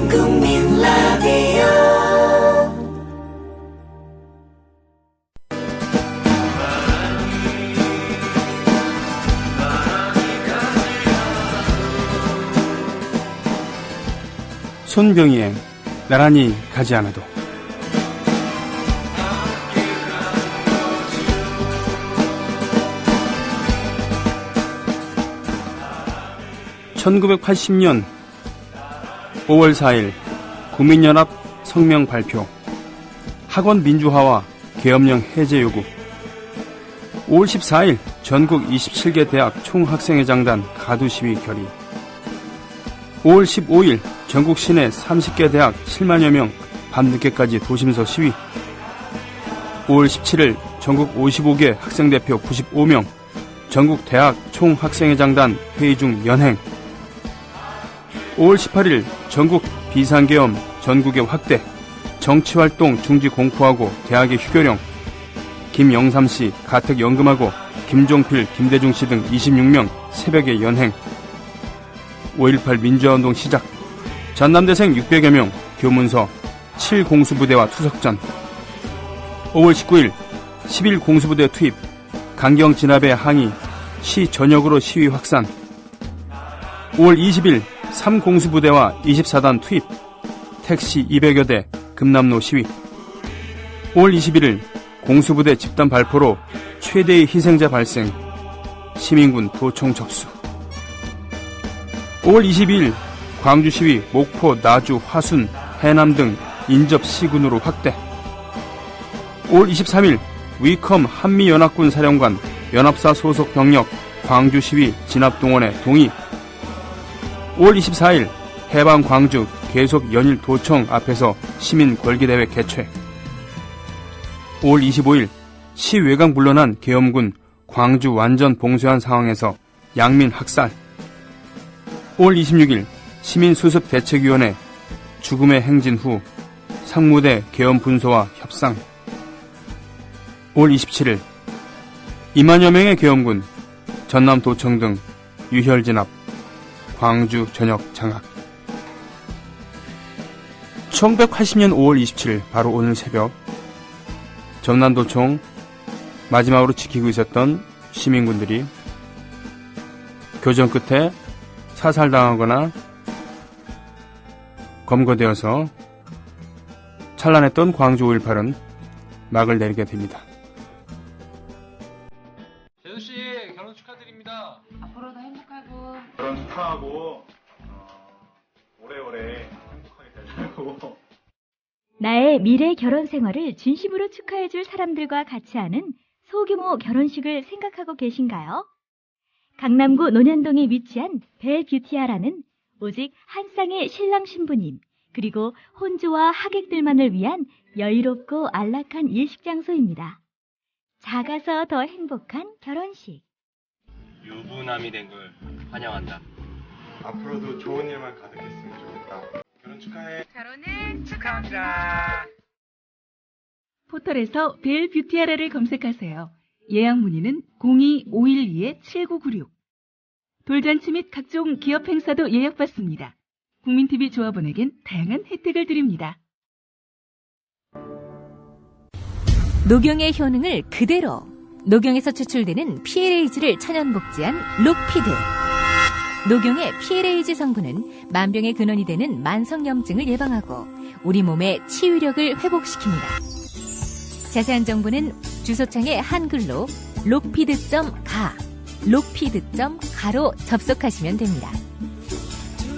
국민 라디오 손병희의 나란히 가지 않아도. (1980년 5월 4일) 국민연합 성명 발표. 학원 민주화와 계엄령 해제 요구. 5월 14일 전국 27개 대학 총학생회장단 가두 시위 결의. 5월 15일 전국 시내 30개 대학 7만여 명 밤늦게까지 도심서 시위. 5월 17일 전국 55개 학생대표 95명 전국 대학 총학생회장단 회의 중 연행. 5월 18일 전국 비상계엄 전국의 확대. 정치활동 중지 공포하고 대학의 휴교령. 김영삼씨 가택 연금하고 김종필, 김대중씨 등 26명 새벽에 연행. 5.18 민주화운동 시작. 전남대생 600여 명 교문서 7공수부대와 투석전. 5월 19일 11공수부대 투입. 강경 진압에 항의. 시 전역으로 시위 확산. 5월 20일 3공수부대와 24단 투입. 택시 200여 대 금남로 시위. 5월 21일 공수부대 집단 발포로 최대의 희생자 발생. 시민군 도청 접수. 5월 22일 광주 시위 목포, 나주, 화순, 해남 등 인접 시군으로 확대. 5월 23일 위컴 한미연합군 사령관 연합사 소속 병력 광주 시위 진압동원에 동의. 5월 24일 해방 광주 계속 연일 도청 앞에서 시민 걸기대회 개최. 5월 25일 시외강 물러난 계엄군 광주 완전 봉쇄한 상황에서 양민 학살. 5월 26일 시민수습대책위원회 죽음의 행진 후 상무대 계엄 분소와 협상. 5월 27일 2만여 명의 계엄군 전남도청 등 유혈 진압. 광주 전역 장악. 1980년 5월 27일 바로 오늘 새벽 전남도청 마지막으로 지키고 있었던 시민군들이 교전 끝에 사살당하거나 검거되어서 찬란했던 광주 5.18은 막을 내리게 됩니다. 재수씨 결혼 축하드립니다. 앞으로도 행복하고 결혼 축하하고 오래오래 행복하게 살고 나의 미래 결혼 생활을 진심으로 축하해줄 사람들과 같이 하는 소규모 결혼식을 생각하고 계신가요? 강남구 논현동에 위치한 벨뷰티아라는 오직 한 쌍의 신랑 신부님 그리고 혼주와 하객들만을 위한 여유롭고 안락한 일식장소입니다. 작아서 더 행복한 결혼식. 유부남이 된 걸 환영한다. 앞으로도 좋은 일만 가득했으면 좋겠다. 결혼 축하해. 결혼을 축하합니다. 포털에서 벨뷰티아라를 검색하세요. 예약 문의는 02-512-7996. 돌잔치 및 각종 기업 행사도 예약받습니다. 국민TV 조합원에겐 다양한 혜택을 드립니다. 녹용의 효능을 그대로 녹용에서 추출되는 PLAG를 천연 복제한 록피드. 녹용의 PLAG 성분은 만병의 근원이 되는 만성염증을 예방하고 우리 몸의 치유력을 회복시킵니다. 자세한 정보는 주소창에 한글로 록피드.가 록피드.가로 접속하시면 됩니다.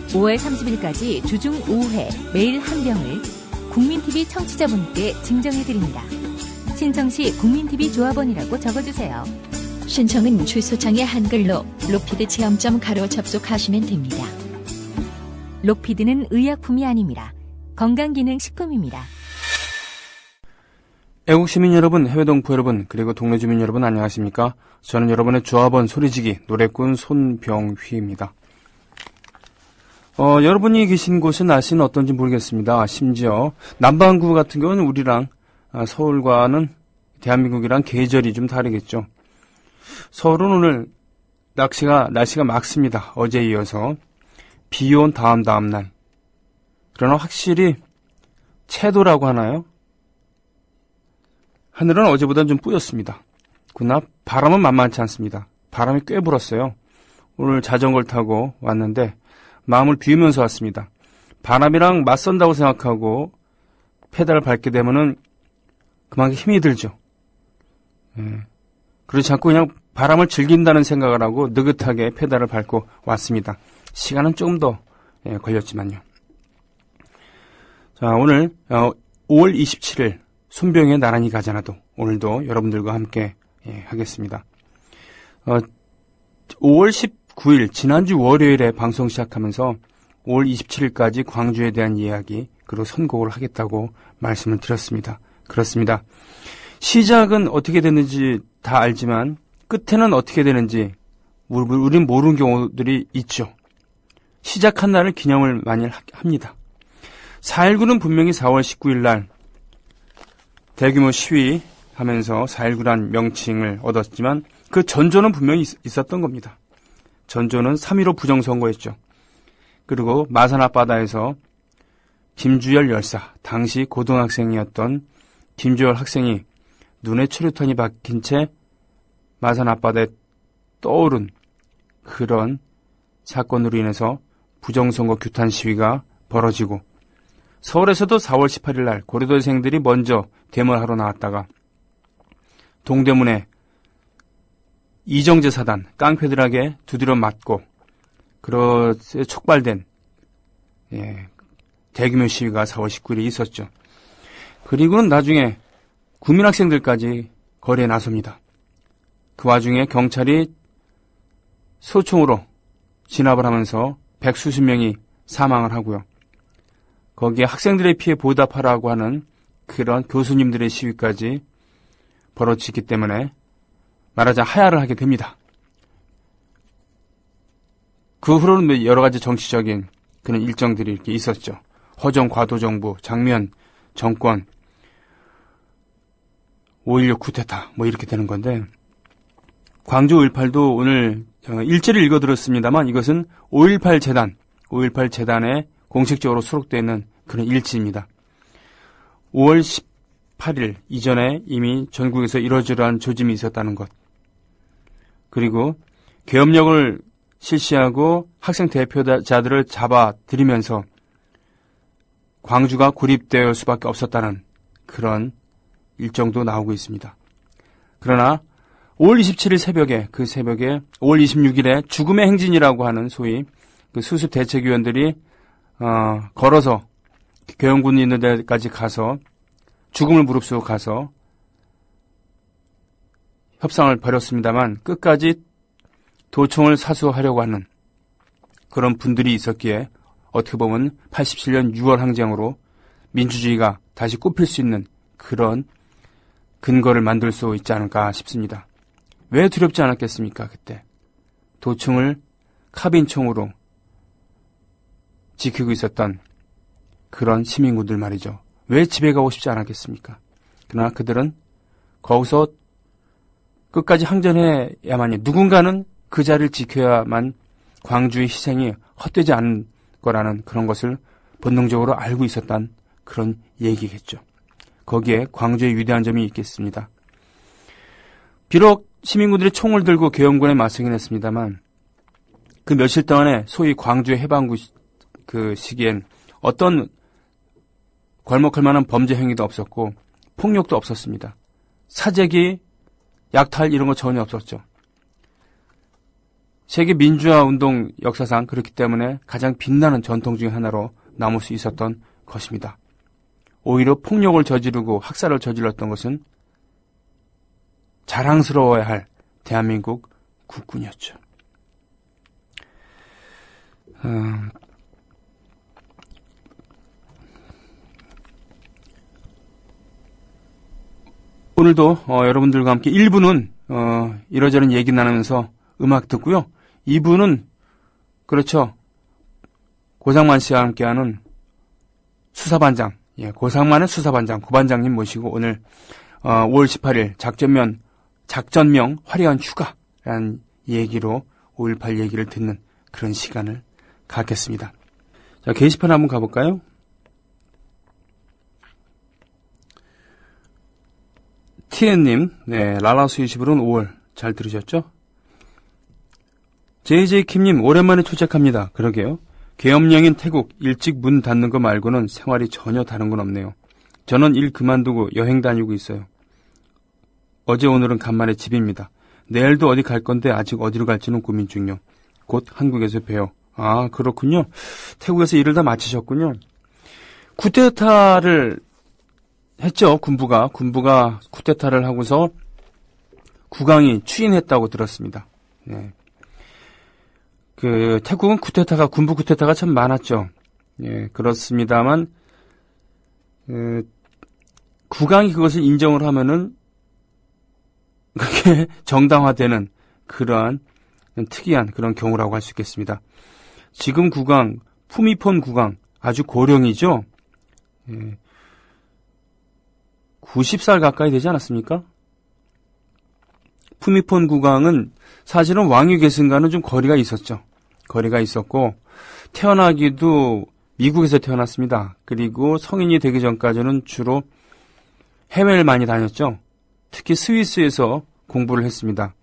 5월 30일까지 주중 5회 매일 한 병을 국민TV 청취자분께 증정해드립니다. 신청 시 국민TV 조합원이라고 적어주세요. 신청은 주소창에 한글로 록피드체험.가로 접속하시면 됩니다. 록피드는 의약품이 아닙니다. 건강기능식품입니다. 애국시민 여러분, 해외동포 여러분, 그리고 동네 주민 여러분 안녕하십니까? 저는 여러분의 조합원 소리지기 노래꾼 손병휘입니다. 여러분이 계신 곳은 날씨는 어떤지 모르겠습니다. 심지어 남반구 같은 경우는 우리랑 서울과는 대한민국이랑 계절이 좀 다르겠죠. 서울은 오늘 날씨가 맑습니다. 어제에 이어서 비 온 다음 날 그러나 확실히 채도라고 하나요? 하늘은 어제보다는 좀 뿌였습니다. 그러나 바람은 만만치 않습니다. 바람이 꽤 불었어요. 오늘 자전거를 타고 왔는데 마음을 비우면서 왔습니다. 바람이랑 맞선다고 생각하고 페달을 밟게 되면은 그만큼 힘이 들죠. 그렇지 않고 그냥 바람을 즐긴다는 생각을 하고 느긋하게 페달을 밟고 왔습니다. 시간은 조금 더 걸렸지만요. 자, 오늘 5월 27일 손병의 나란히 가잖아도 오늘도 여러분들과 함께 하겠습니다. 5월 19일 지난주 월요일에 방송 시작하면서 5월 27일까지 광주에 대한 이야기 그리고 선곡을 하겠다고 말씀을 드렸습니다. 그렇습니다. 시작은 어떻게 됐는지 다 알지만 끝에는 어떻게 되는지 우린 모르는 경우들이 있죠. 시작한 날을 기념을 많이 합니다. 4.19는 분명히 4월 19일 날 대규모 시위하면서 4.19란 명칭을 얻었지만 그 전조는 분명히 있었던 겁니다. 전조는 3.15 부정선거였죠. 그리고 마산 앞바다에서 김주열 열사, 당시 고등학생이었던 김주열 학생이 눈에 최루탄이 박힌 채 마산 앞바다에 떠오른 그런 사건으로 인해서 부정선거 규탄 시위가 벌어지고 서울에서도 4월 18일 날 고려대생들이 먼저 데모하러 나왔다가 동대문에 이정재 사단 깡패들에게 두드려 맞고 그것에 촉발된 대규모 시위가 4월 19일에 있었죠. 그리고는 나중에 국민학생들까지 거리에 나섭니다. 그 와중에 경찰이 소총으로 진압을 하면서 백수십 명이 사망을 하고요. 거기에 학생들의 피해 보답하라고 하는 그런 교수님들의 시위까지 벌어지기 때문에 말하자면 하야를 하게 됩니다. 그 후로는 여러 가지 정치적인 그런 일정들이 이렇게 있었죠. 허정 과도정부, 장면 정권, 5.16 쿠데타 뭐 이렇게 되는 건데 광주 5.18도 오늘 일제를 읽어드렸습니다만 이것은 5.18 재단, 5.18 재단에 공식적으로 수록되어 있는 그런 일지입니다. 5월 18일 이전에 이미 전국에서 이러저러한 조짐이 있었다는 것. 그리고 계엄령을 실시하고 학생 대표자들을 잡아들이면서 광주가 고립될 수밖에 없었다는 그런 일정도 나오고 있습니다. 그러나 5월 27일 새벽에 5월 26일에 죽음의 행진이라고 하는 소위 그 수습 대책위원들이 걸어서 계엄군이 있는 데까지 가서 죽음을 무릅쓰고 가서 협상을 벌였습니다만 끝까지 도청을 사수하려고 하는 그런 분들이 있었기에 어떻게 보면 87년 6월 항쟁으로 민주주의가 다시 꼽힐 수 있는 그런 근거를 만들 수 있지 않을까 싶습니다. 왜 두렵지 않았겠습니까? 그때 도청을 카빈총으로 지키고 있었던 그런 시민군들 말이죠. 왜 집에 가고 싶지 않았겠습니까? 그러나 그들은 거기서 끝까지 항전해야만이 누군가는 그 자리를 지켜야만 광주의 희생이 헛되지 않은 거라는 그런 것을 본능적으로 알고 있었던 그런 얘기겠죠. 거기에 광주의 위대한 점이 있겠습니다. 비록 시민군들이 총을 들고 계엄군에 맞서긴 했습니다만 그 며칠 동안에 소위 광주의 해방구 그 시기엔 어떤 괄목할 만한 범죄 행위도 없었고 폭력도 없었습니다. 사재기, 약탈 이런 거 전혀 없었죠. 세계 민주화 운동 역사상 그렇기 때문에 가장 빛나는 전통 중에 하나로 남을 수 있었던 것입니다. 오히려 폭력을 저지르고 학살을 저질렀던 것은 자랑스러워야 할 대한민국 국군이었죠. 오늘도 여러분들과 함께 1부는 이러저런 얘기 나누면서 음악 듣고요. 2부는 그렇죠. 고상만 씨와 함께하는 수사반장, 고상만의 수사반장 고반장님 모시고 오늘 5월 18일 작전명 화려한 휴가라는 얘기로 5.18 얘기를 듣는 그런 시간을 갖겠습니다. 자, 게시판 한번 가볼까요? 티엔님, 네, 라라스위시 부른 5월 잘 들으셨죠? JJ킴님, 오랜만에 초작합니다. 그러게요. 계엄령인 태국 일찍 문 닫는 거 말고는 생활이 전혀 다른 건 없네요. 저는 일 그만두고 여행 다니고 있어요. 어제 오늘은 간만에 집입니다. 내일도 어디 갈 건데 아직 어디로 갈지는 고민 중요. 곧 한국에서 봬요. 아, 그렇군요. 태국에서 일을 다 마치셨군요. 쿠데타를 했죠. 군부가 쿠데타를 하고서 국왕이 추인했다고 들었습니다. 네. 태국은 군부 쿠데타가 참 많았죠. 예, 그렇습니다만, 국왕이 그것을 인정을 하면은, 그게 정당화되는 그러한 특이한 그런 경우라고 할 수 있겠습니다. 지금 국왕, 푸미폰 국왕, 아주 고령이죠? 예, 90살 가까이 되지 않았습니까? 푸미폰 국왕은 사실은 왕위 계승과는 좀 거리가 있었죠. 거리가 있었고 태어나기도 미국에서 태어났습니다. 그리고 성인이 되기 전까지는 주로 해외를 많이 다녔죠. 특히 스위스에서 공부를 했습니다.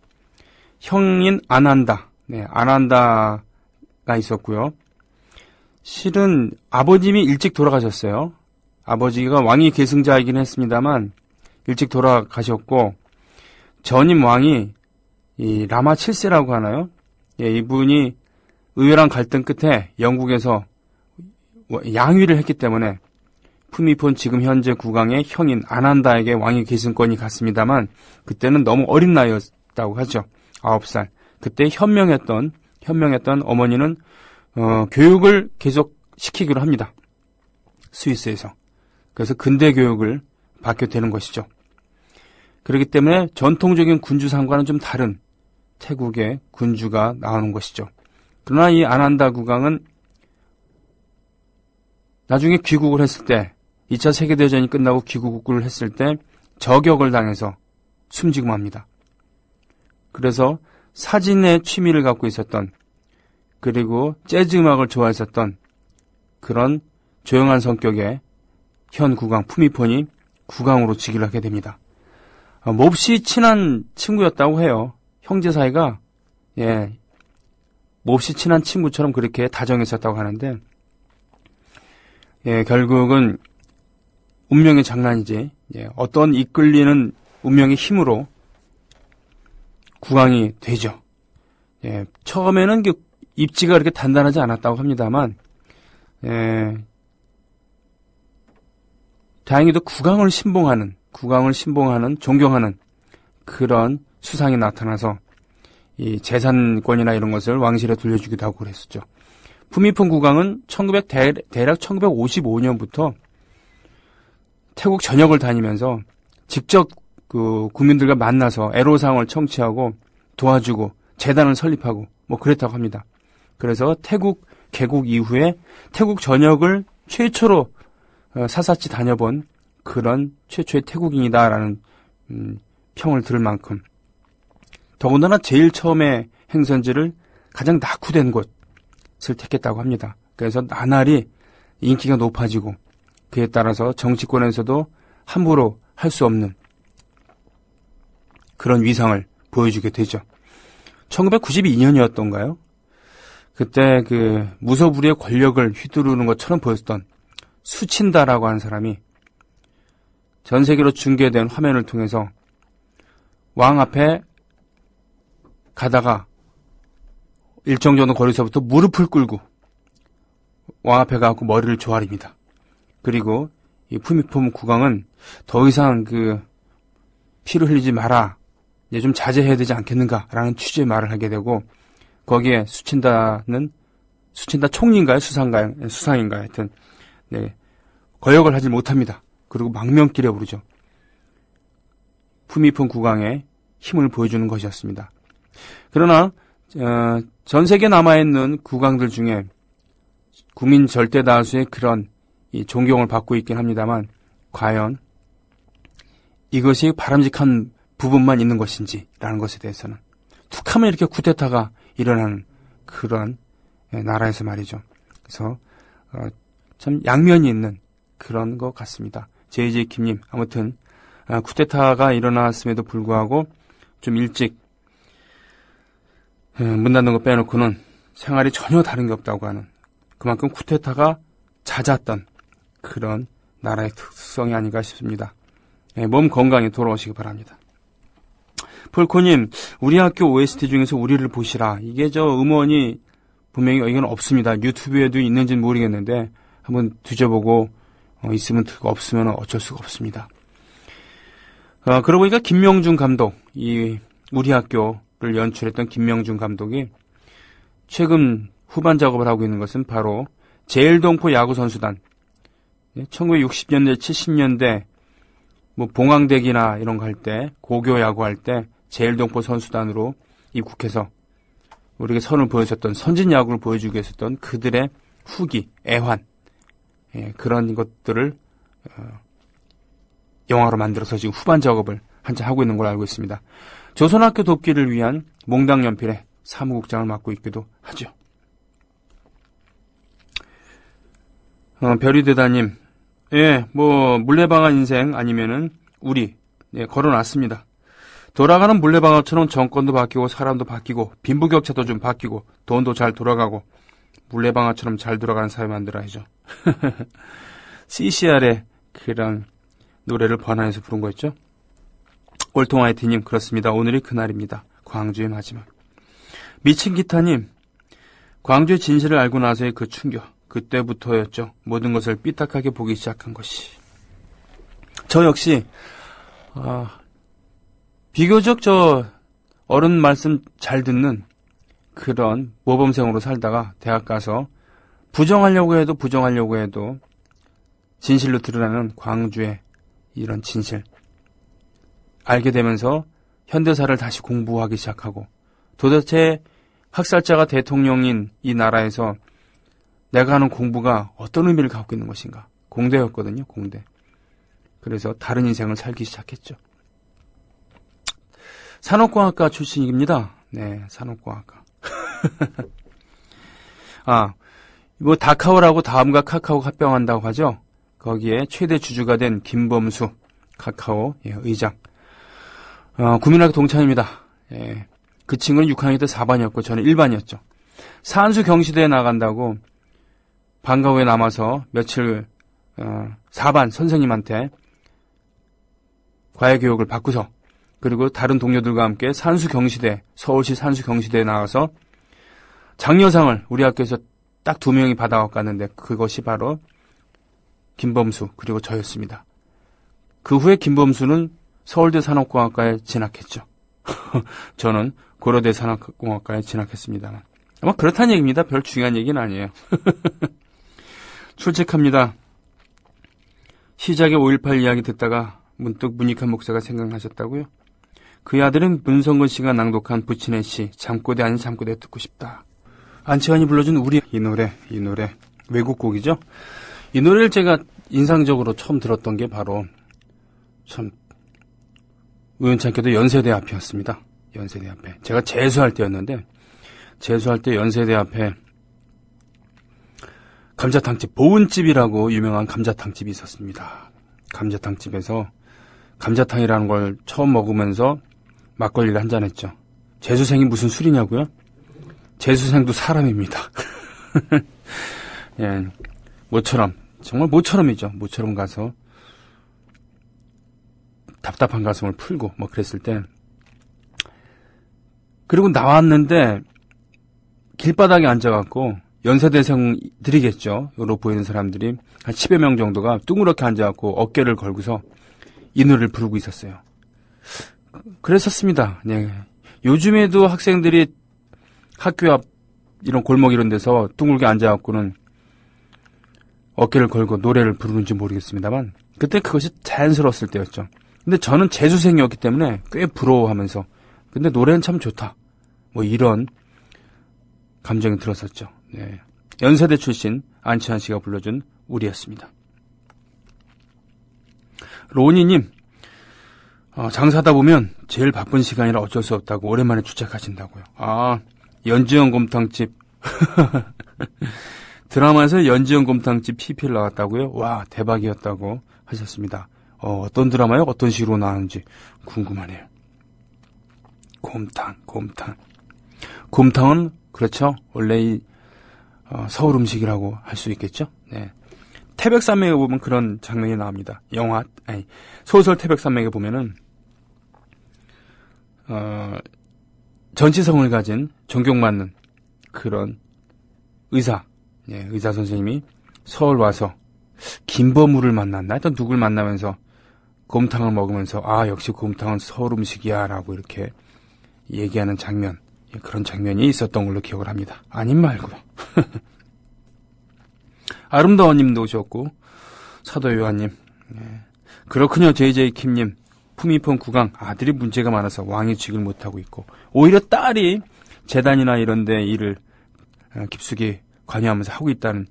형인 아난다, 네, 아난다가 있었고요. 실은 아버님이 일찍 돌아가셨어요. 아버지가 왕위 계승자이긴 했습니다만 일찍 돌아가셨고 전임 왕이 이 라마 7세라고 하나요? 예, 이분이 의외란 갈등 끝에 영국에서 양위를 했기 때문에 푸미폰 지금 현재 국왕의 형인 아난다에게 왕위 계승권이 갔습니다만 그때는 너무 어린 나이였다고 하죠. 9살. 그때 현명했던 어머니는 교육을 계속 시키기로 합니다. 스위스에서. 그래서 근대 교육을 받게 되는 것이죠. 그렇기 때문에 전통적인 군주상과는 좀 다른 태국의 군주가 나오는 것이죠. 그러나 이 아난다 국왕은 나중에 귀국을 했을 때 2차 세계대전이 끝나고 귀국을 했을 때 저격을 당해서 숨지고 맙니다. 그래서 사진의 취미를 갖고 있었던 그리고 재즈 음악을 좋아했었던 그런 조용한 성격의 현 국왕 푸미폰이 국왕으로 즉위를 하게 됩니다. 몹시 친한 친구였다고 해요. 형제 사이가 몹시 친한 친구처럼 그렇게 다정했었다고 하는데 결국은 운명의 장난이지 어떤 이끌리는 운명의 힘으로 국왕이 되죠. 처음에는 입지가 그렇게 단단하지 않았다고 합니다만 다행히도 국왕을 신봉하는 존경하는 그런 수상이 나타나서 이 재산권이나 이런 것을 왕실에 돌려주기도 하고 그랬었죠. 푸미폰 국왕은 대략 1955년부터 태국 전역을 다니면서 직접 그 국민들과 만나서 애로사항을 청취하고 도와주고 재단을 설립하고 뭐 그랬다고 합니다. 그래서 태국 개국 이후에 태국 전역을 최초로 사사치 다녀본 그런 최초의 태국인이다라는 평을 들을 만큼 더군다나 제일 처음에 행선지를 가장 낙후된 곳을 택했다고 합니다. 그래서 나날이 인기가 높아지고 그에 따라서 정치권에서도 함부로 할 수 없는 그런 위상을 보여주게 되죠. 1992년이었던가요? 그때 그 무소불위의 권력을 휘두르는 것처럼 보였던 수친다라고 하는 사람이 전 세계로 중계된 화면을 통해서 왕 앞에 가다가 일정 정도 거리서부터 무릎을 꿇고 왕 앞에 가고 머리를 조아립니다. 그리고 이 푸미폰 국왕은 더 이상 그 피를 흘리지 마라, 이제 좀 자제해야 되지 않겠는가라는 취지의 말을 하게 되고 거기에 수친다 총리인가요? 수상인가요? 하여튼 거역을 하지 못합니다. 그리고 망명길에 오르죠. 푸미폰 국왕의 힘을 보여주는 것이었습니다. 그러나 전 세계에 남아있는 국왕들 중에 국민 절대 다수의 그런 이 존경을 받고 있긴 합니다만 과연 이것이 바람직한 부분만 있는 것인지라는 것에 대해서는 툭하면 이렇게 쿠데타가 일어나는 그런 나라에서 말이죠. 그래서 참 양면이 있는 그런 것 같습니다. JJ 김님 아무튼 쿠데타가 일어났음에도 불구하고 좀 일찍 문 닫는 거 빼놓고는 생활이 전혀 다른 게 없다고 하는, 그만큼 쿠데타가 잦았던 그런 나라의 특성이 아닌가 싶습니다. 몸 건강히 돌아오시기 바랍니다. 폴코님, 우리 학교 OST 중에서 우리를 보시라. 이게 음원이 분명히 이건 없습니다. 유튜브에도 있는지는 모르겠는데 한번 뒤져보고 있으면 듣고 없으면 어쩔 수가 없습니다. 그러고 보니까 김명준 감독, 이 우리 학교를 연출했던 김명준 감독이 최근 후반 작업을 하고 있는 것은 바로 제일동포 야구선수단. 1960년대, 70년대 봉황대기나 이런 거 할 때, 고교 야구할 때 제일동포 선수단으로 입국해서 우리에게 선을 보여줬던, 선진 야구를 보여주기 위해 했었던 그들의 후기, 애환, 그런 것들을 영화로 만들어서 지금 후반 작업을 한참 하고 있는 걸 알고 있습니다. 조선학교 돕기를 위한 몽당연필의 사무국장을 맡고 있기도 하죠. 별이대다님, 물레방아 인생 아니면은 우리, 걸어놨습니다. 돌아가는 물레방아처럼 정권도 바뀌고 사람도 바뀌고 빈부격차도 좀 바뀌고 돈도 잘 돌아가고 물레방아처럼 잘 돌아가는 사회 만들어야죠. CCR의 그런 노래를 번안해서 부른 거였죠. 올통아이티님, 그렇습니다. 오늘이 그날입니다. 광주의 마지막. 미친 기타님, 광주의 진실을 알고 나서의 그 충격, 그때부터였죠. 모든 것을 삐딱하게 보기 시작한 것이. 저 역시 비교적 어른 말씀 잘 듣는 그런 모범생으로 살다가 대학 가서 부정하려고 해도 진실로 드러나는 광주의 이런 진실 알게 되면서 현대사를 다시 공부하기 시작하고, 도대체 학살자가 대통령인 이 나라에서 내가 하는 공부가 어떤 의미를 갖고 있는 것인가. 공대였거든요, 공대. 그래서 다른 인생을 살기 시작했죠. 산업공학과 출신입니다. 네, 산업공학과. 다카오라고 다음과 카카오 합병한다고 하죠. 거기에 최대 주주가 된 김범수 카카오 의장. 국민학교 동창입니다. 그 친구는 6학년 때 4반이었고 저는 1반이었죠. 산수 경시대에 나간다고 방과 후에 남아서 며칠 4반 선생님한테 과외교육을 받고서, 그리고 다른 동료들과 함께 산수경시대, 서울시 산수경시대에 나가서 장려상을 우리 학교에서 딱 2명이 받아갖고 갔는데, 그것이 바로 김범수 그리고 저였습니다. 그 후에 김범수는 서울대 산업공학과에 진학했죠. 저는 고려대 산업공학과에 진학했습니다만, 아마 그렇다는 얘기입니다. 별 중요한 얘기는 아니에요. 출첵합니다. 시작에 5.18 이야기 듣다가 문득 문익환 목사가 생각나셨다고요? 그의 아들은 문성근 씨가 낭독한 부친의 시 잠꼬대 아닌 잠꼬대 듣고 싶다. 안치환이 불러준 우리, 이 노래 외국곡이죠. 이 노래를 제가 인상적으로 처음 들었던 게 바로 참 우연찮게도 연세대 앞이었습니다. 연세대 앞에 제가 재수할 때였는데, 재수할 때 연세대 앞에 감자탕집, 보은집이라고 유명한 감자탕집이 있었습니다. 감자탕집에서 감자탕이라는 걸 처음 먹으면서 막걸리를 한잔했죠. 재수생이 무슨 술이냐고요? 재수생도 사람입니다. 예, 모처럼, 정말 모처럼이죠. 모처럼 가서 답답한 가슴을 풀고 그랬을 때, 그리고 나왔는데 길바닥에 앉아갖고 연세대생들이겠죠. 요로 보이는 사람들이 한 10여 명 정도가 둥그렇게 앉아갖고 어깨를 걸고서 이 노래를 부르고 있었어요. 그랬었습니다. 네. 요즘에도 학생들이 학교 앞 이런 골목 이런 데서 둥글게 앉아갖고는 어깨를 걸고 노래를 부르는지 모르겠습니다만, 그때 그것이 자연스러웠을 때였죠. 근데 저는 재수생이었기 때문에 꽤 부러워하면서, 근데 노래는 참 좋다, 이런 감정이 들었었죠. 네. 연세대 출신 안치환 씨가 불러준 우리였습니다. 로니님, 장사하다 보면 제일 바쁜 시간이라 어쩔 수 없다고 오랜만에 주책하신다고요. 연지영 곰탕집. 드라마에서 연지영 곰탕집 PPL 나왔다고요? 와, 대박이었다고 하셨습니다. 어떤 드라마에 어떤 식으로 나오는지 궁금하네요. 곰탕은 그렇죠. 원래 서울 음식이라고 할 수 있겠죠. 네. 태백산맥에 보면 그런 장면이 나옵니다. 소설 태백산맥에 보면은 전치성을 가진 존경받는 그런 의사 선생님이 서울 와서 김범우를 만났나? 하여튼 누굴 만나면서 곰탕을 먹으면서 역시 곰탕은 서울 음식이야 라고 이렇게 얘기하는 장면, 그런 장면이 있었던 걸로 기억을 합니다. 아님 말고. 아름다워님도 오셨고 사도요한님, 그렇군요. JJ킴님, 푸미폰 9강 아들이 문제가 많아서 왕위직을 못하고 있고 오히려 딸이 재단이나 이런 데 일을 깊숙이 관여하면서 하고 있다는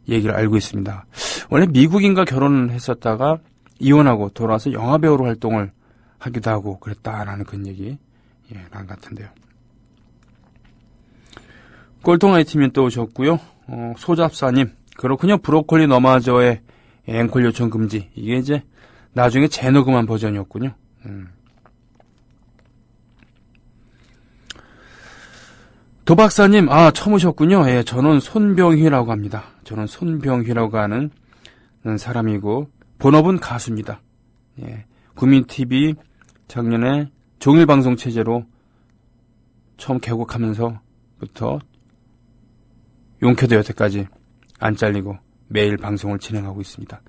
얘기를 알고 있습니다. 원래 미국인과 결혼을 했었다가 이혼하고 돌아와서 영화배우로 활동을 하기도 하고 그랬다라는 그런 얘기 난 같은데요. 꼴통아이 팀이 또 오셨고요. 소잡사님, 그렇군요. 브로콜리 너마저의 앵콜 요청 금지. 이게 이제 나중에 재녹음한 버전이었군요. 도박사님, 처음 오셨군요. 저는 손병휘라고 합니다. 저는 손병휘라고 하는 사람이고 본업은 가수입니다. 구민TV 작년에 종일방송 체제로 처음 개국하면서부터 용케도 여태까지 안 잘리고 매일 방송을 진행하고 있습니다.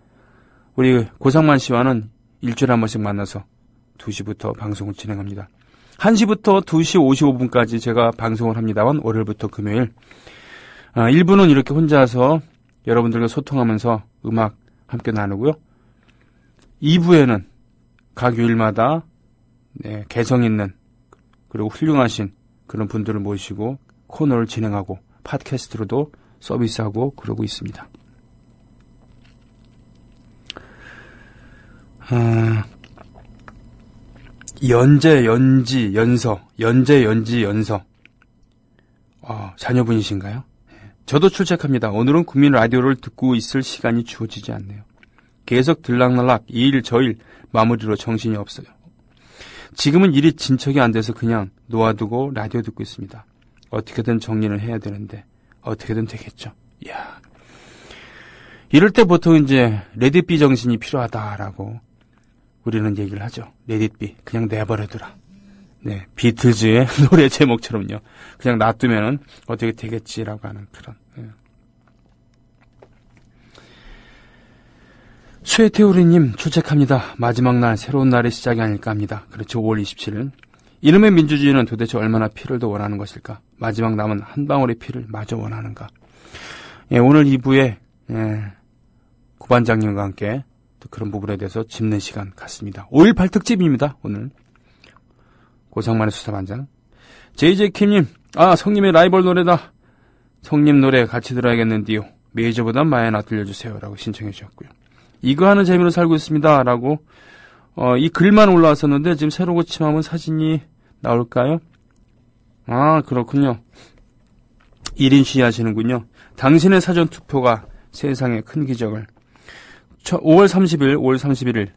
우리 고상만 씨와는 일주일에 한 번씩 만나서 2시부터 방송을 진행합니다. 1시부터 2시 55분까지 제가 방송을 합니다만 월요일부터 금요일 1부는 이렇게 혼자서 여러분들과 소통하면서 음악 함께 나누고요. 2부에는 각 요일마다 개성 있는 그리고 훌륭하신 그런 분들을 모시고 코너를 진행하고 팟캐스트로도 서비스하고 그러고 있습니다. 연재, 연서. 자녀분이신가요? 저도 출첵합니다. 오늘은 국민 라디오를 듣고 있을 시간이 주어지지 않네요. 계속 들락날락 이일 저일 마무리로 정신이 없어요. 지금은 일이 진척이 안 돼서 그냥 놓아두고 라디오 듣고 있습니다. 어떻게든 정리를 해야 되는데 어떻게든 되겠죠. 이야. 이럴 때 보통 이제 레디비 정신이 필요하다라고 우리는 얘기를 하죠. 레디비, 그냥 내버려두라. 비틀즈의 노래 제목처럼요. 그냥 놔두면은 어떻게 되겠지라고 하는 그런. 최태우리님 출첵합니다. 마지막 날, 새로운 날의 시작이 아닐까 합니다. 그렇죠. 5월 27일. 이놈의 민주주의는 도대체 얼마나 피를 더 원하는 것일까? 마지막 남은 한 방울의 피를 마저 원하는가? 오늘 2부에 고반장님과 함께 또 그런 부분에 대해서 짚는 시간 갖습니다. 5.18 특집입니다. 오늘 고상만의 수사반장 JJ킴님, 성님의 라이벌 노래다. 성님 노래 같이 들어야겠는데요. 메이저보단 마야나 들려주세요 라고 신청해 주셨고요. 이거 하는 재미로 살고 있습니다 라고 이 글만 올라왔었는데 지금 새로 고침하면 사진이 나올까요? 그렇군요. 1인 시위 하시는군요. 당신의 사전투표가 세상에 큰 기적을. 5월 31일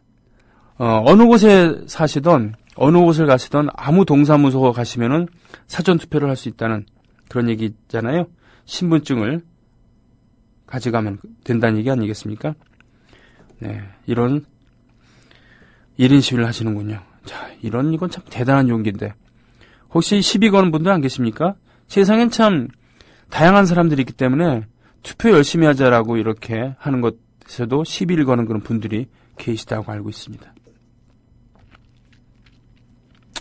어느 곳에 사시던 어느 곳을 가시던 아무 동사무소 가시면은 사전투표를 할 수 있다는 그런 얘기 있잖아요. 신분증을 가져가면 된다는 얘기 아니겠습니까? 이런 1인 시위를 하시는군요. 자, 이건 참 대단한 용기인데 혹시 시비 거는 분들 안 계십니까? 세상엔 참 다양한 사람들이 있기 때문에 투표 열심히 하자라고 이렇게 하는 것에서도 시비를 거는 그런 분들이 계시다고 알고 있습니다.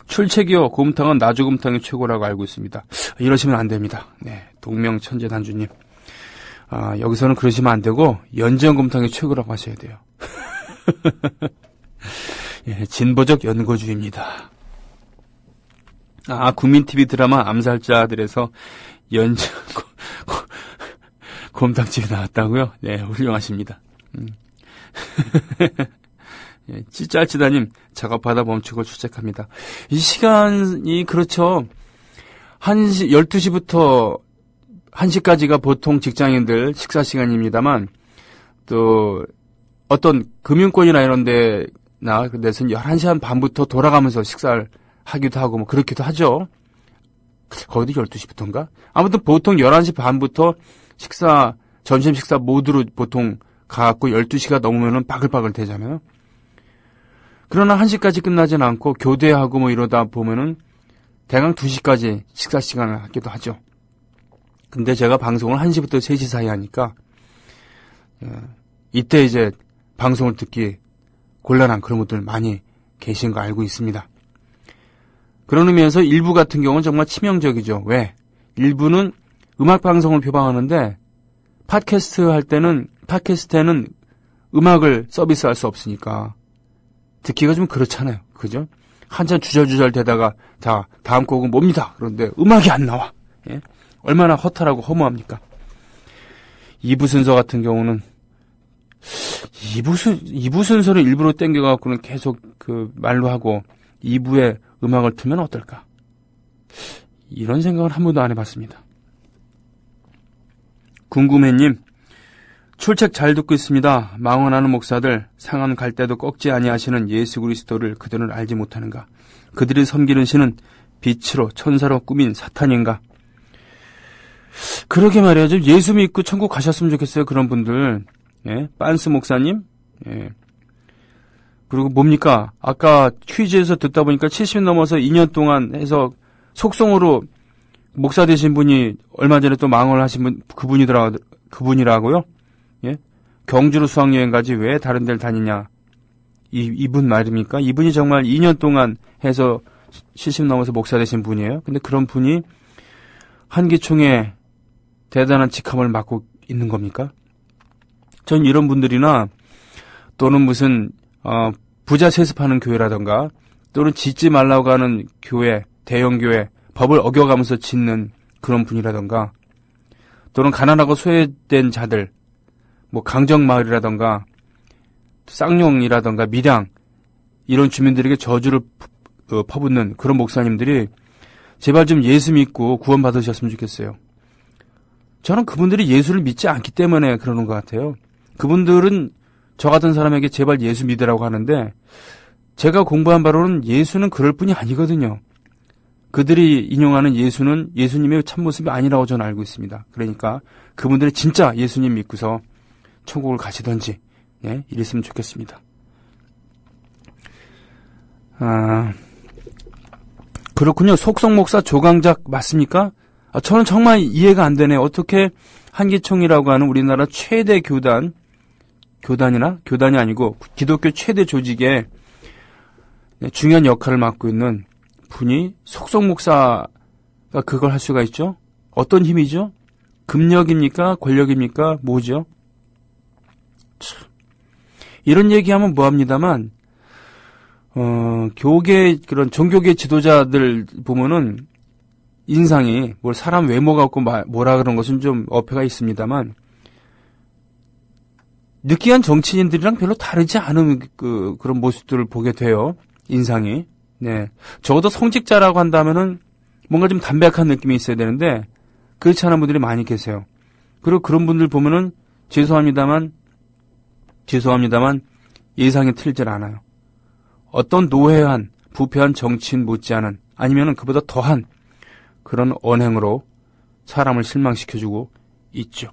출첵이요. 곰탕은 나주곰탕이 최고라고 알고 있습니다. 이러시면 안 됩니다. 동명천재단주님. 여기서는 그러시면 안 되고 연지연곰탕이 최고라고 하셔야 돼요. 진보적 연고주의입니다. 국민TV 드라마 암살자들에서 곰탕집이 나왔다고요? 훌륭하십니다. 찌짤찌다님, 작업하다 멈추고 출첵합니다. 이 시간이 그렇죠. 12시부터 1시까지가 보통 직장인들 식사 시간입니다만 또 어떤 금융권이나 이런 데나 그런 데서는 11시 한 반부터 돌아가면서 식사를 하기도 하고 뭐 그렇기도 하죠. 거기도 12시부터인가? 아무튼 보통 11시 반부터 점심 식사 모드로 보통 가갖고 12시가 넘으면은 바글바글 되잖아요. 그러나 1시까지 끝나진 않고 교대하고 뭐 이러다 보면은 대강 2시까지 식사 시간을 하기도 하죠. 근데 제가 방송을 1시부터 3시 사이 하니까 이때 이제 방송을 듣기 곤란한 그런 분들 많이 계신 거 알고 있습니다. 그런 의미에서 일부 같은 경우는 정말 치명적이죠. 왜? 일부는 음악 방송을 표방하는데 팟캐스트에는 음악을 서비스할 수 없으니까 듣기가 좀 그렇잖아요. 그죠? 한참 주절주절 대다가 자, 다음 곡은 뭡니다. 그런데 음악이 안 나와. 예? 얼마나 허탈하고 허무합니까? 2부 순서 같은 경우는 2부 순서를 일부러 땡겨갖고는 계속 그 말로 하고 2부에 음악을 틀면 어떨까? 이런 생각을 한 번도 안 해봤습니다. 궁금해님, 출첵 잘 듣고 있습니다. 망언하는 목사들 상한 갈 때도 꺾지 아니하시는 예수 그리스도를 그들은 알지 못하는가? 그들이 섬기는 신은 빛으로 천사로 꾸민 사탄인가? 그러게 말이야. 좀 예수 믿고 천국 가셨으면 좋겠어요. 그런 분들. 예? 빤스 목사님. 예. 그리고 뭡니까? 아까 퀴즈에서 듣다 보니까 70 넘어서 2년 동안 해서 속성으로 목사 되신 분이 얼마 전에 또 망언을 하신 분, 그분이라고요? 예? 경주로 수학여행 가지 왜 다른 데를 다니냐? 이분 말입니까? 이분이 정말 2년 동안 해서 70 넘어서 목사 되신 분이에요. 근데 그런 분이 한기총에 대단한 직함을 맡고 있는 겁니까? 전 이런 분들이나 또는 무슨 부자 세습하는 교회라던가 또는 짓지 말라고 하는 교회, 대형 교회, 법을 어겨가면서 짓는 그런 분이라던가 또는 가난하고 소외된 자들, 뭐 강정마을이라던가 쌍용이라던가 밀양 이런 주민들에게 저주를 퍼붓는 그런 목사님들이 제발 좀 예수 믿고 구원 받으셨으면 좋겠어요. 저는 그분들이 예수를 믿지 않기 때문에 그러는 것 같아요. 그분들은 저 같은 사람에게 제발 예수 믿으라고 하는데 제가 공부한 바로는 예수는 그럴 뿐이 아니거든요. 그들이 인용하는 예수는 예수님의 참모습이 아니라고 저는 알고 있습니다. 그러니까 그분들이 진짜 예수님 믿고서 천국을 가시던지 예, 이랬으면 좋겠습니다. 그렇군요. 속성목사 조강작 맞습니까? 저는 정말 이해가 안 되네요. 어떻게 한기총이라고 하는 우리나라 최대 교단이 아니고 기독교 최대 조직의 중요한 역할을 맡고 있는 분이 속성목사가 그걸 할 수가 있죠? 어떤 힘이죠? 금력입니까? 권력입니까? 뭐죠? 참. 이런 얘기하면 뭐합니다만 교계 그런 종교계 지도자들 보면은 인상이 뭘 사람 외모 갖고 뭐라 그런 것은 좀 어폐가 있습니다만 느끼한 정치인들이랑 별로 다르지 않은 그런 모습들을 보게 돼요. 인상이. 네. 적어도 성직자라고 한다면은 뭔가 좀 담백한 느낌이 있어야 되는데 그렇지 않은 분들이 많이 계세요. 그리고 그런 분들 보면은 죄송합니다만 예상이 틀리질 않아요. 어떤 노회한 부패한 정치인 못지않은 아니면은 그보다 더한 그런 언행으로 사람을 실망시켜주고 있죠.